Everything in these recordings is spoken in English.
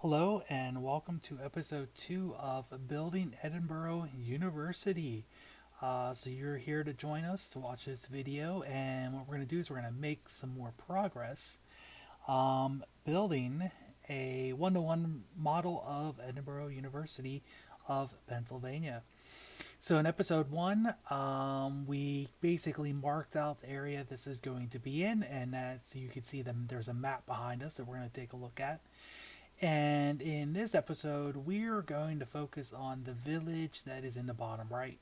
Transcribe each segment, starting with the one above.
Hello and welcome to episode 2 of Building Edinboro University. So you're here to join us to watch this video, and what we're going to do is we're going to make some more progress building a one-to-one model of Edinboro University of Pennsylvania. So in episode 1, we basically marked out the area this is going to be in, and that so you can see them. There's a map behind us that we're going to take a look at. And in this episode, we're going to focus on the village that is in the bottom right.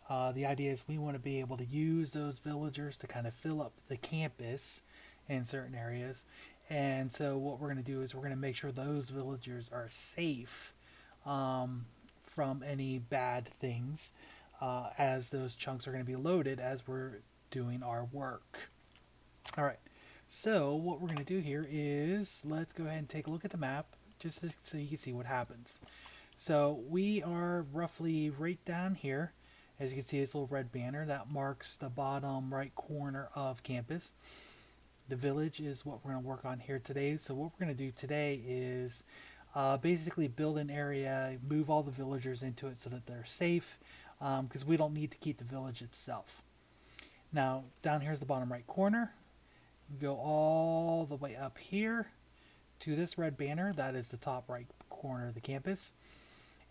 The idea is we want to be able to use those villagers to kind of fill up the campus in certain areas. And so what we're going to do is we're going to make sure those villagers are safe from any bad things as those chunks are going to be loaded as we're doing our work. All right. So what we're going to do here is let's go ahead and take a look at the map just so you can see what happens. So we are roughly right down here. As you can see, this little red banner that marks the bottom right corner of campus. The village is what we're going to work on here today. So what we're going to do today is basically build an area, move all the villagers into it so that they're safe, because we don't need to keep the village itself. Now down here is the bottom right corner. Go all the way up here to this red banner. That is the top right corner of the campus.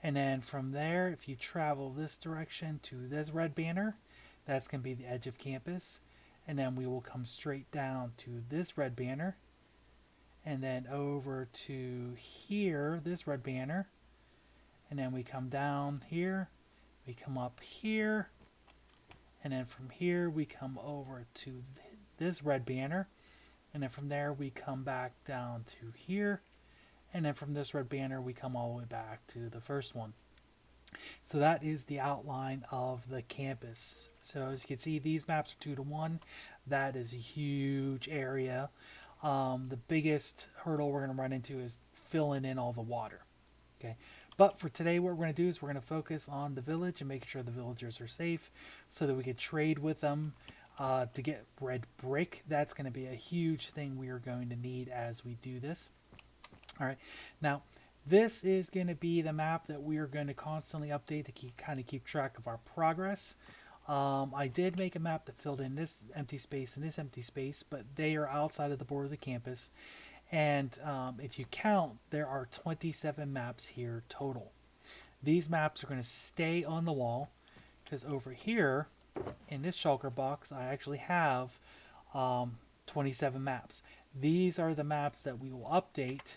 And then from there, if you travel this direction to this red banner, that's going to be the edge of campus. And then we will come straight down to this red banner. And then over to here, this red banner. And then we come down here. We come up here. And then from here, we come over to this red banner, and then from there we come back down to here, and then from this red banner we come all the way back to the first one. So that is the outline of the campus. So as you can see, these maps are 2-to-1. That is a huge area. The biggest hurdle we're going to run into is filling in all the water. Okay, but for today what we're going to do is we're going to focus on the village and making sure the villagers are safe so that we can trade with them to get red brick. That's going to be a huge thing we are going to need as we do this. All right, now this is going to be the map that we are going to constantly update to keep track of our progress. I did make a map that filled in this empty space and this empty space, but they are outside of the border of the campus. And if you count, there are 27 maps here total. These maps are going to stay on the wall because over here in this shulker box, I actually have 27 maps. These are the maps that we will update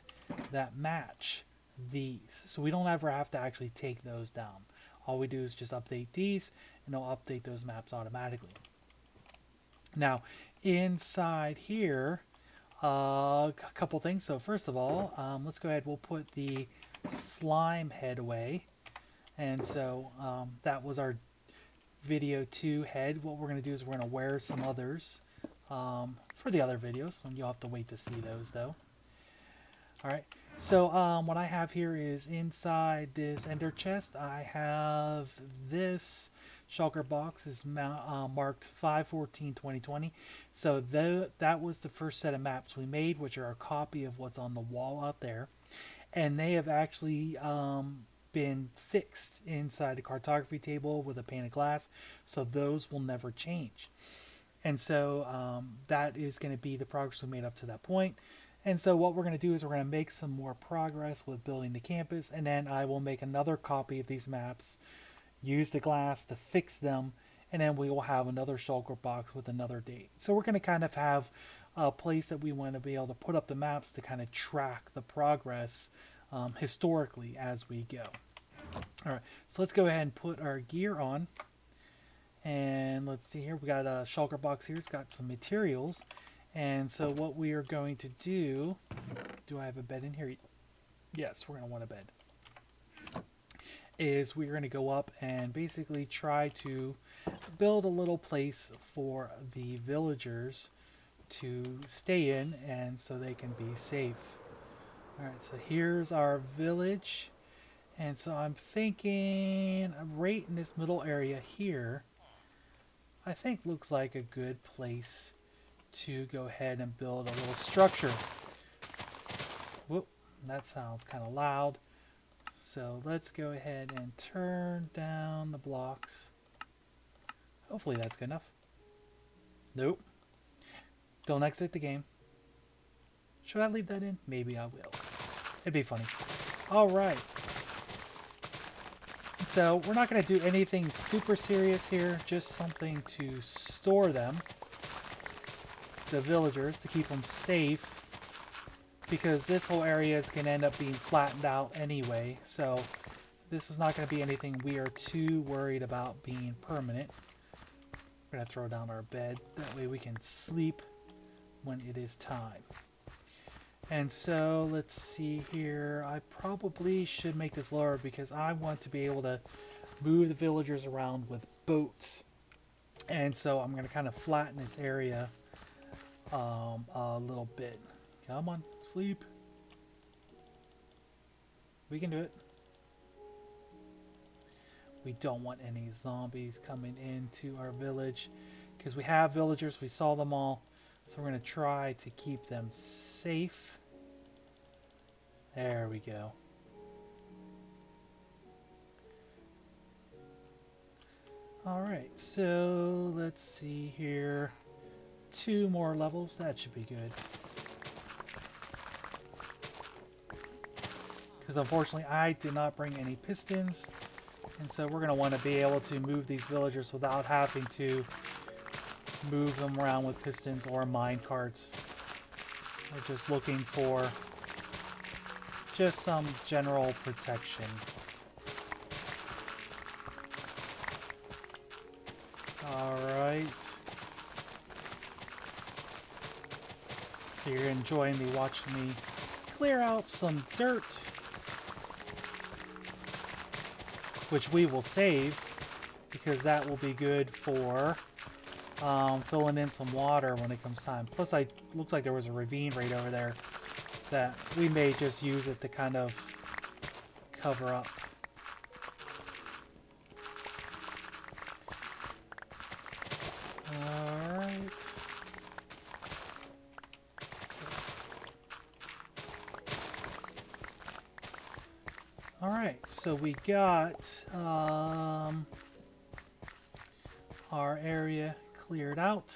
that match these. So we don't ever have to actually take those down. All we do is just update these, and it'll update those maps automatically. Now, inside here, a couple things. So first of all, let's go ahead. We'll put the slime head away. And so that was our video 2 head. What we're going to do is we're going to wear some others for the other videos, and you'll have to wait to see those though. Alright, so what I have here is inside this ender chest, I have this shulker box is marked 5/14/2020. So that was the first set of maps we made, which are a copy of what's on the wall out there. And they have actually been fixed inside the cartography table with a pane of glass, so those will never change. And so that is going to be the progress we made up to that point. And so what we're going to do is we're going to make some more progress with building the campus, and then I will make another copy of these maps, use the glass to fix them, and then we will have another shulker box with another date. So we're going to kind of have a place that we want to be able to put up the maps to kind of track the progress historically as we go. All right, so let's go ahead and put our gear on. And let's see here, we got a shulker box here. It's got some materials. And so what we are going to do I have a bed in here? Yes, we're going to want a bed. Is we're going to go up and basically try to build a little place for the villagers to stay in, and so they can be safe. Alright, so here's our village. And so I'm thinking right in this middle area here, I think looks like a good place to go ahead and build a little structure. Whoop, That sounds kind of loud. So let's go ahead and turn down the blocks. Hopefully that's good enough. Nope. Don't exit the game. Should I leave that in? Maybe I will. It'd be funny. Alright. So we're not going to do anything super serious here. Just something to store them. The villagers, to keep them safe. Because this whole area is going to end up being flattened out anyway. So this is not going to be anything we are too worried about being permanent. We're going to throw down our bed. That way we can sleep when it is time. And so let's see here. I probably should make this lower because I want to be able to move the villagers around with boats. And so I'm going to kind of flatten this area a little bit. Come on, sleep. We can do it. We don't want any zombies coming into our village because we have villagers. We saw them all. So we're going to try to keep them safe. There we go. Alright, so let's see here. 2 more levels. That should be good. Because unfortunately I did not bring any pistons. And so we're going to want to be able to move these villagers without having to move them around with pistons or mine carts. We're just looking for just some general protection. Alright. So you're enjoying me watching me clear out some dirt, which we will save because that will be good for filling in some water when it comes time. Plus, looks like there was a ravine right over there that we may just use it to kind of cover up. Alright. Alright, so we got our area cleared out.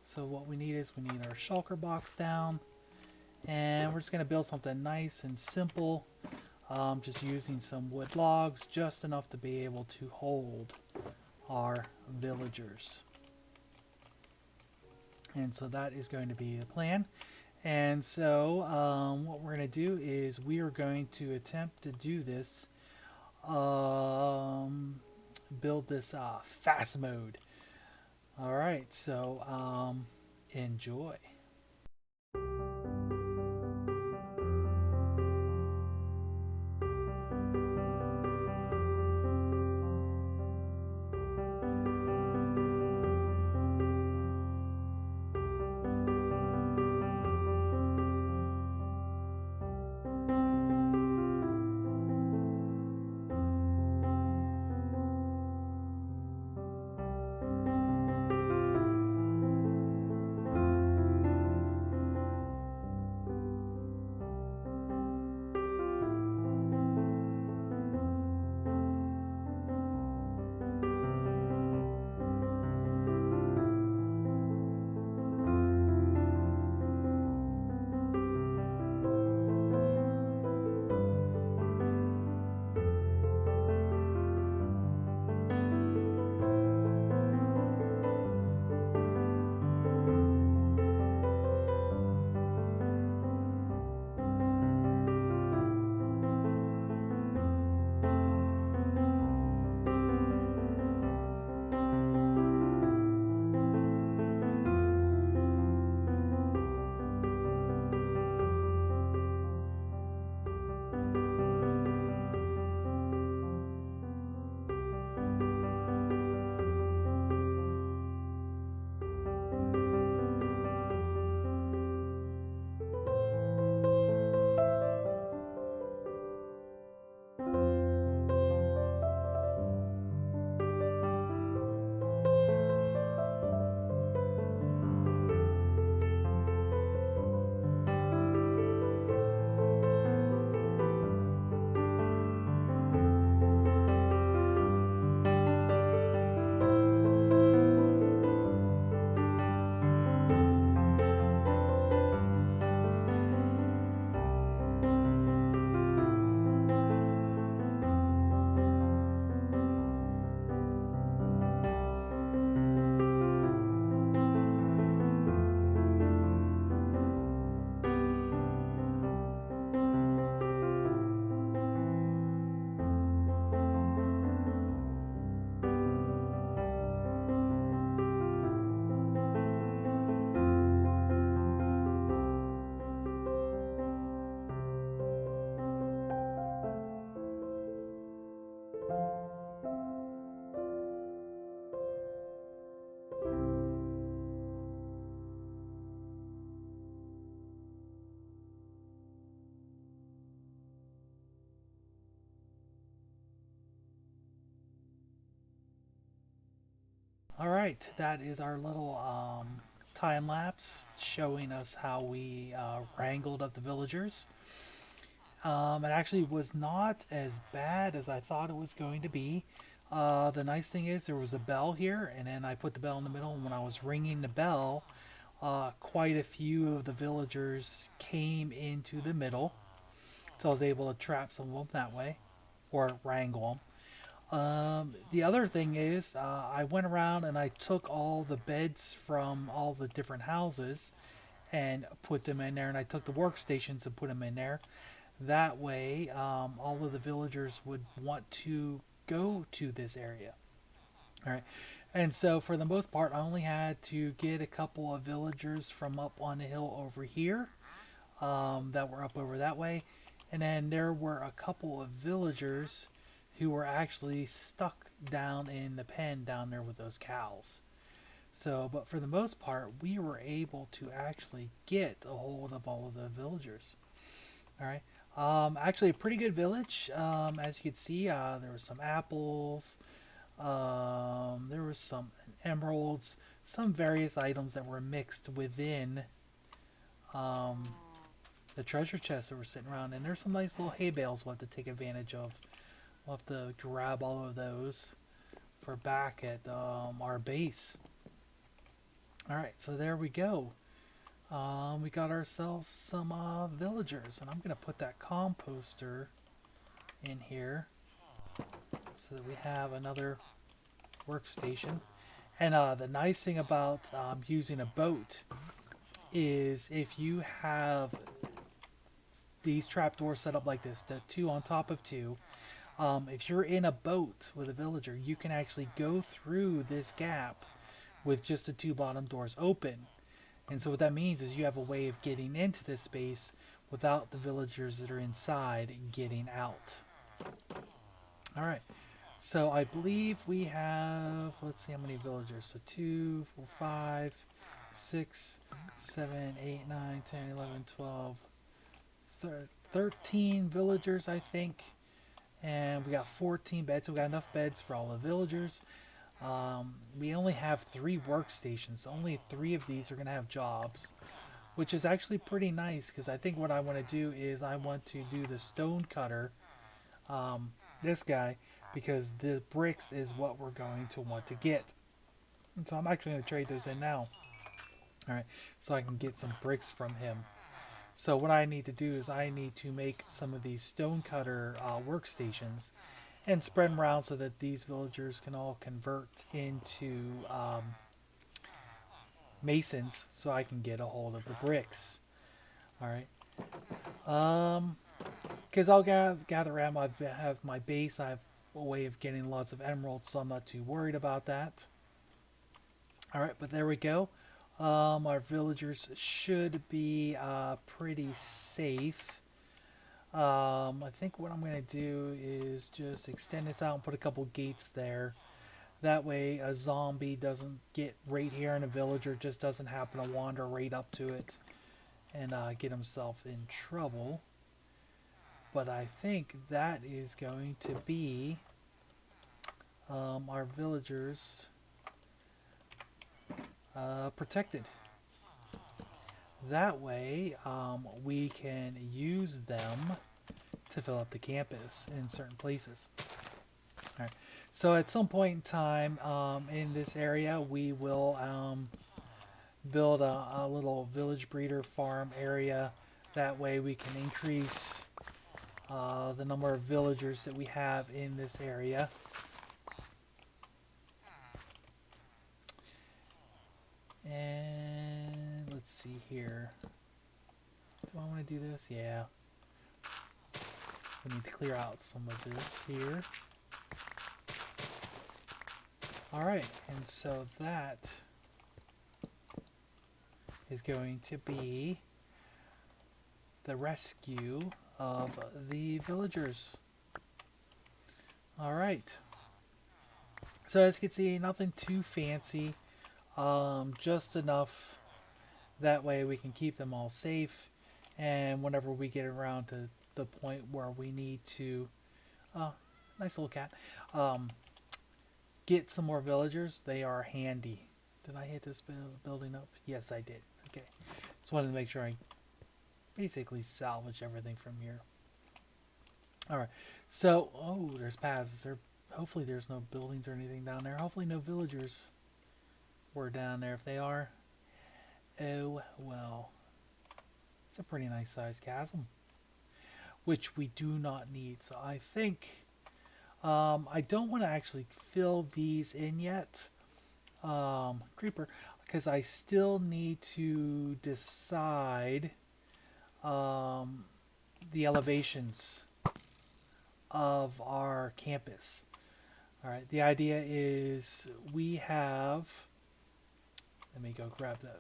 So what we need is we need our shulker box down. And we're just going to build something nice and simple. Just using some wood logs, just enough to be able to hold our villagers. And so that is going to be the plan. And so what we're going to do is we are going to attempt to do this, build this fast mode. Alright, so enjoy. All right, that is our little time lapse showing us how we wrangled up the villagers. It actually was not as bad as I thought it was going to be. The nice thing is there was a bell here, and then I put the bell in the middle, and when I was ringing the bell, quite a few of the villagers came into the middle, so I was able to trap some of them that way, or wrangle them. The other thing is, I went around and I took all the beds from all the different houses and put them in there, and I took the workstations and put them in there. That way, all of the villagers would want to go to this area. All right. And so, for the most part, I only had to get a couple of villagers from up on the hill over here that were up over that way. And then there were a couple of villagers who were actually stuck down in the pen down there with those cows. So, but for the most part, we were able to actually get a hold of all of the villagers. All right. Actually, a pretty good village. As you can see, there was some apples. There was some emeralds, some various items that were mixed within um, the treasure chests that were sitting around. And there's some nice little hay bales we'll have to take advantage of. We'll have to grab all of those for back at our base. All right, so there we go. We got ourselves some villagers, and I'm going to put that composter in here so that we have another workstation. And the nice thing about using a boat is if you have these trapdoors set up like this, the two on top of two, if you're in a boat with a villager, you can actually go through this gap with just the two bottom doors open. And so what that means is you have a way of getting into this space without the villagers that are inside getting out. All right. So I believe we have, let's see how many villagers. So 2, 4, 5, 6, 7, 8, 9, 10, 11, 12, 13 villagers, I think. And we got 14 beds. So we got enough beds for all the villagers. We only have 3 workstations. Only 3 of these are going to have jobs, which is actually pretty nice because I think what I want to do is I want to do the stone cutter, this guy, because the bricks is what we're going to want to get. And so I'm actually going to trade those in now. Alright, so I can get some bricks from him. So what I need to do is I need to make some of these stone cutter workstations and spread them around so that these villagers can all convert into masons so I can get a hold of the bricks. Alright. Because I'll gather around, I have my base, I have a way of getting lots of emeralds, so I'm not too worried about that. Alright, but there we go. Our villagers should be pretty safe. I think what I'm going to do is just extend this out and put a couple gates there. That way a zombie doesn't get right here and a villager just doesn't happen to wander right up to it and get himself in trouble. But I think that is going to be our villagers protected. That way we can use them to fill up the campus in certain places. All right. So at some point in time in this area, we will build a little village breeder farm area. That way we can increase the number of villagers that we have in this area. And let's see here. Do I want to do this? Yeah. We need to clear out some of this here. Alright, and so that is going to be the rescue of the villagers. Alright. So as you can see, nothing too fancy. Just enough that way we can keep them all safe, and whenever we get around to the point where we need to nice little cat, get some more villagers. They are handy. Did I hit this building up? Yes, I did. Okay. Just wanted to make sure I basically salvage everything from here. All right. So, oh, there's paths. Is there? Hopefully, there's no buildings or anything down there. Hopefully, no villagers were down there. If they are, oh well. It's a pretty nice sized chasm, which we do not need. So I think I don't want to actually fill these in yet, creeper, because I still need to decide the elevations of our campus. All right, the idea is we have, let me go grab the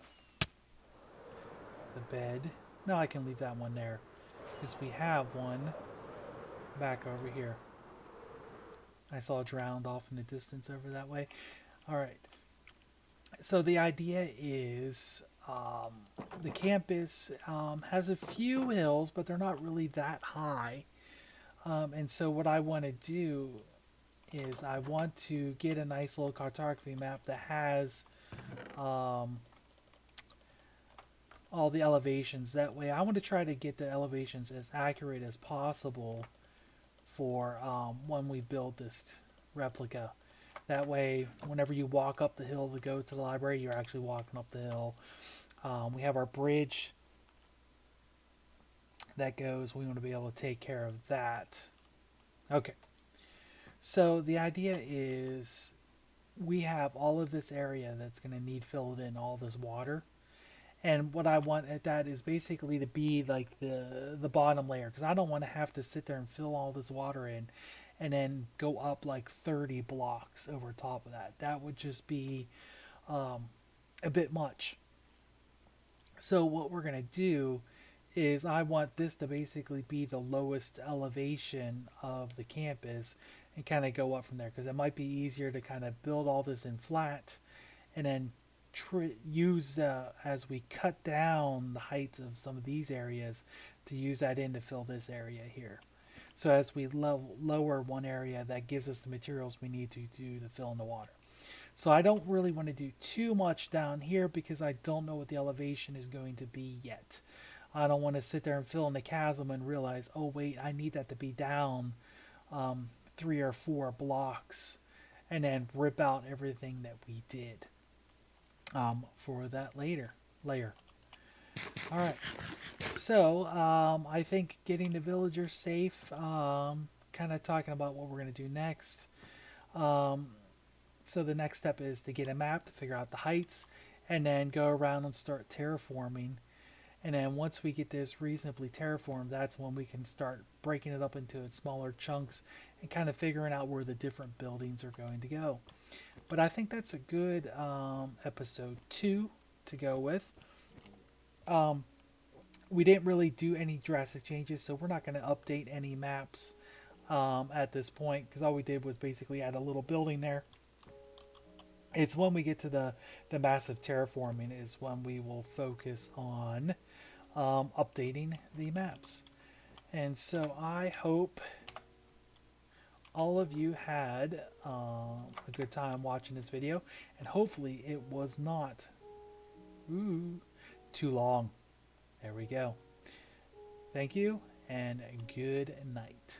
bed. No, I can leave that one there because we have one back over here. I saw it drowned off in the distance over that way. All right. So the idea is the campus has a few hills, but they're not really that high. And so what I want to do is I want to get a nice little cartography map that has all the elevations. That way I want to try to get the elevations as accurate as possible for when we build this replica. That way, whenever you walk up the hill to go to the library, you're actually walking up the hill. We have our bridge that goes. We want to be able to take care of that. Okay. So the idea is we have all of this area that's going to need filled in, all this water. And what I want at that is basically to be like the bottom layer, because I don't want to have to sit there and fill all this water in and then go up like 30 blocks over top of that. That would just be a bit much. So what we're going to do is I want this to basically be the lowest elevation of the campus and kind of go up from there, because it might be easier to kind of build all this in flat and then use as we cut down the heights of some of these areas to use that in to fill this area here. So as we lower one area, that gives us the materials we need to do to fill in the water. So I don't really want to do too much down here because I don't know what the elevation is going to be yet. I don't want to sit there and fill in the chasm and realize, oh wait, I need that to be down 3 or 4 blocks, and then rip out everything that we did for that layer. All right. So I think getting the villagers safe, kind of talking about what we're going to do next. So the next step is to get a map to figure out the heights and then go around and start terraforming. And then once we get this reasonably terraformed, that's when we can start breaking it up into smaller chunks and kind of figuring out where the different buildings are going to go. But I think that's a good episode 2 to go with. We didn't really do any drastic changes, so we're not going to update any maps at this point, because all we did was basically add a little building there. It's when we get to the massive terraforming is when we will focus on updating the maps. And so I hope all of you had a good time watching this video, and hopefully it was not too long. There we go. Thank you, and good night.